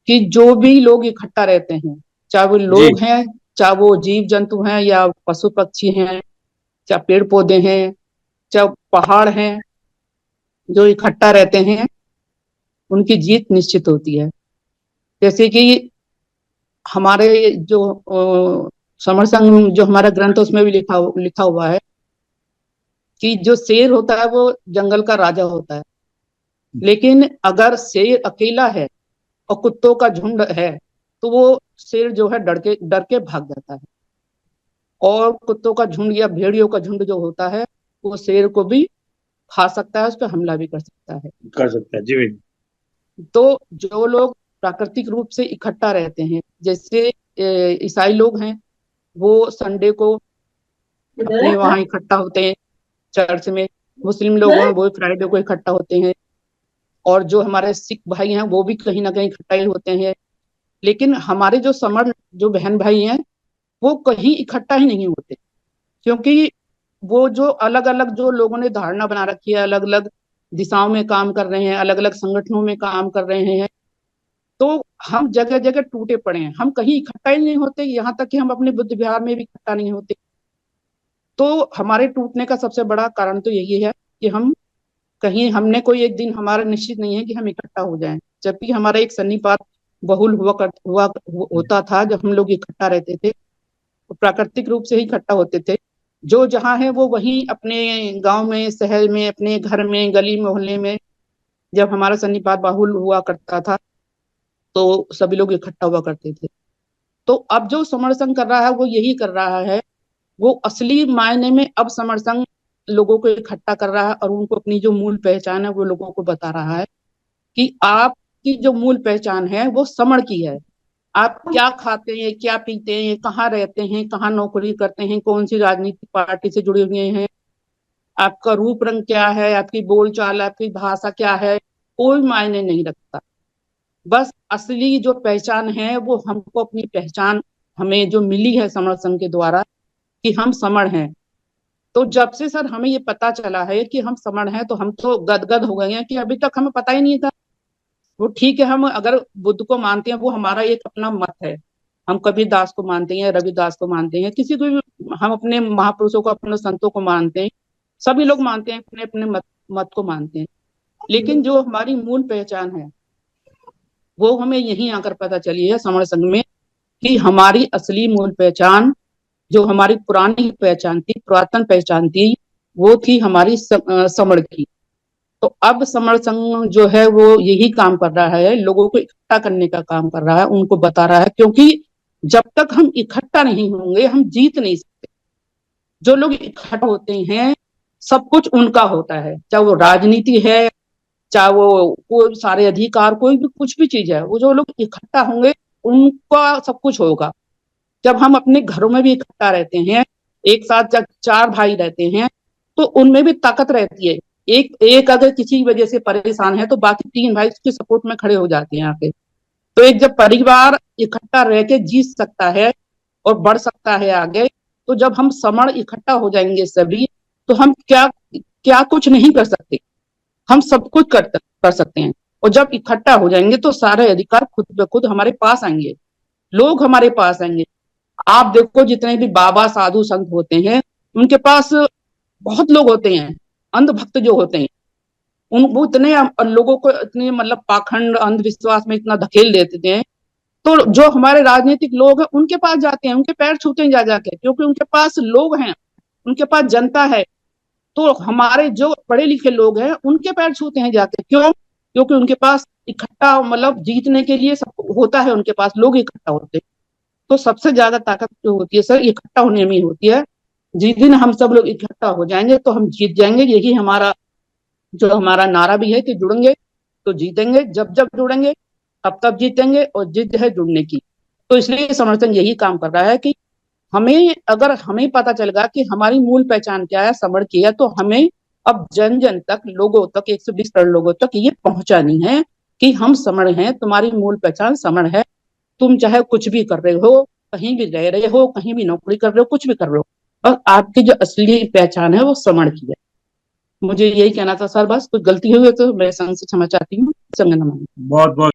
कि जो भी लोग इकट्ठा रहते हैं, चाहे वो जी। लोग हैं, चाहे वो जीव जंतु हैं या पशु पक्षी हैं, चाहे पेड़ पौधे हैं, चाहे पहाड़ हैं, जो इकट्ठा रहते हैं उनकी जीत निश्चित होती है। जैसे कि हमारे जो समर संघ जो हमारा ग्रंथ है उसमें भी लिखा हुआ है कि जो शेर होता है वो जंगल का राजा होता है, लेकिन अगर शेर अकेला है और कुत्तों का झुंड है तो वो शेर जो है डर के भाग जाता है। और कुत्तों का झुंड या भेड़ियों का झुंड जो होता है वो शेर को भी खा सकता है, उस पर हमला भी कर सकता है। कर सकता है जी भाई। तो जो लोग प्राकृतिक रूप से इकट्ठा रहते हैं, जैसे ईसाई लोग हैं, वो संडे को अपने वहां इकट्ठा होते हैं चर्च में। मुस्लिम लोग हैं वो फ्राइडे को इकट्ठा होते हैं। और जो हमारे सिख भाई हैं वो भी कहीं ना कहीं इकट्ठा ही होते हैं। लेकिन हमारे जो समर जो बहन भाई हैं वो कहीं इकट्ठा ही नहीं होते, क्योंकि वो जो अलग अलग जो लोगों ने धारणा बना रखी है, अलग अलग दिशाओं में काम कर रहे हैं, अलग अलग संगठनों में काम कर रहे हैं। तो हम जगह जगह टूटे पड़े हैं, हम कहीं इकट्ठा ही नहीं होते, यहाँ तक कि हम अपने बुद्ध विहार में भी इकट्ठा नहीं होते। तो हमारे टूटने का सबसे बड़ा कारण तो यही है कि हम कहीं हमने कोई एक दिन हमारा निश्चित नहीं है कि हम इकट्ठा हो जाएं। जबकि हमारा एक सन्निपात बहुल होता था, जब हम लोग इकट्ठा रहते थे तो प्राकृतिक रूप से ही इकट्ठा होते थे। जो जहाँ है वो वहीं अपने गांव में, शहर में, अपने घर में, गली मोहल्ले में जब हमारा सन्निपात बाहुल हुआ करता था तो सभी लोग इकट्ठा हुआ करते थे। तो अब जो समर्थन कर रहा है वो यही कर रहा है, वो असली मायने में अब समर्थन लोगों को इकट्ठा कर रहा है और उनको अपनी जो मूल पहचान है वो लोगों को बता रहा है कि आपकी जो मूल पहचान है वो समण की है। आप क्या खाते हैं, क्या पीते हैं, कहाँ रहते हैं, कहाँ नौकरी करते हैं, कौन सी राजनीतिक पार्टी से जुड़े हुए हैं, आपका रूप रंग क्या है, आपकी बोलचाल, आपकी भाषा क्या है, कोई मायने नहीं रखता। बस असली जो पहचान है वो हमको अपनी पहचान हमें जो मिली है समण संघ के द्वारा कि हम समण हैं। तो जब से सर हमें ये पता चला है कि हम समण हैं तो हम तो गदगद हो गए हैं कि अभी तक हमें पता ही नहीं था। वो ठीक है, हम अगर बुद्ध को मानते हैं वो हमारा एक अपना मत है, हम कबीर दास को मानते हैं, रविदास को मानते हैं, किसी को भी हम अपने महापुरुषों को, अपने संतों को मानते हैं। सभी लोग मानते हैं, अपने अपने मत को मानते हैं। लेकिन जो हमारी मूल पहचान है वो हमें यहीं आकर पता चली है समण संघ में कि हमारी असली मूल पहचान, जो हमारी पुरानी पहचान थी, पुरातन पहचान थी, वो थी हमारी समण की। तो अब समर संघ जो है वो यही काम कर रहा है, लोगों को इकट्ठा करने का काम कर रहा है, उनको बता रहा है, क्योंकि जब तक हम इकट्ठा नहीं होंगे हम जीत नहीं सकते। जो लोग इकट्ठा होते हैं सब कुछ उनका होता है, चाहे वो राजनीति है, चाहे वो कोई सारे अधिकार, कोई भी कुछ भी चीज है, वो जो लोग इकट्ठा होंगे उनका सब कुछ होगा। जब हम अपने घरों में भी इकट्ठा रहते हैं, एक साथ जब चार भाई रहते हैं तो उनमें भी ताकत रहती है। एक एक अगर किसी वजह से परेशान है तो बाकी तीन भाई उसके सपोर्ट में खड़े हो जाते हैं आके। तो एक जब परिवार इकट्ठा रह के जीत सकता है और बढ़ सकता है आगे, तो जब हम समण इकट्ठा हो जाएंगे सभी, तो हम क्या क्या कुछ नहीं कर सकते, हम सब कुछ कर सकते हैं। और जब इकट्ठा हो जाएंगे तो सारे अधिकार खुद ब खुद हमारे पास आएंगे, लोग हमारे पास आएंगे। आप देखो जितने भी बाबा साधु संत होते हैं उनके पास बहुत लोग होते हैं, अंधभक्त जो होते हैं, उन वो इतने लोगों को इतने मतलब पाखंड अंधविश्वास में इतना धकेल देते हैं। तो जो हमारे राजनीतिक लोग हैं उनके पास जाते हैं, उनके पैर छूते हैं जा जाके, क्योंकि उनके पास लोग हैं, उनके पास जनता है। तो हमारे जो पढ़े लिखे लोग हैं उनके पैर छूते हैं जाके, क्यों? क्योंकि उनके पास इकट्ठा मतलब जीतने के लिए सब होता है, उनके पास लोग इकट्ठा होते हैं। तो सबसे ज्यादा ताकत जो होती है सर इकट्ठा होने में होती है। जिस दिन हम सब लोग इकट्ठा हो जाएंगे तो हम जीत जाएंगे, यही हमारा जो हमारा नारा भी है कि जुड़ेंगे तो जीतेंगे, जब जब जुड़ेंगे तब तब जीतेंगे, और जिद है जुड़ने की। तो इसलिए समर्थन यही काम कर रहा है कि हमें, अगर हमें पता चलेगा कि हमारी मूल पहचान क्या है, समण की है, तो हमें अब जन जन तक, लोगों तक, 120 करोड़ लोगों तक ये पहुंचानी है कि हम समण हैं, तुम्हारी मूल पहचान समण है। तुम चाहे कुछ भी कर रहे हो, कहीं भी रह रहे हो, कहीं भी नौकरी कर रहे हो, कुछ भी कर रहे हो, और आपकी जो असली पहचान है वो समण की है। मुझे यही कहना था सर, बस कुछ गलती हुई है तो मैं संघ से क्षमा चाहती हूँ। संग नमन। बहुत बहुत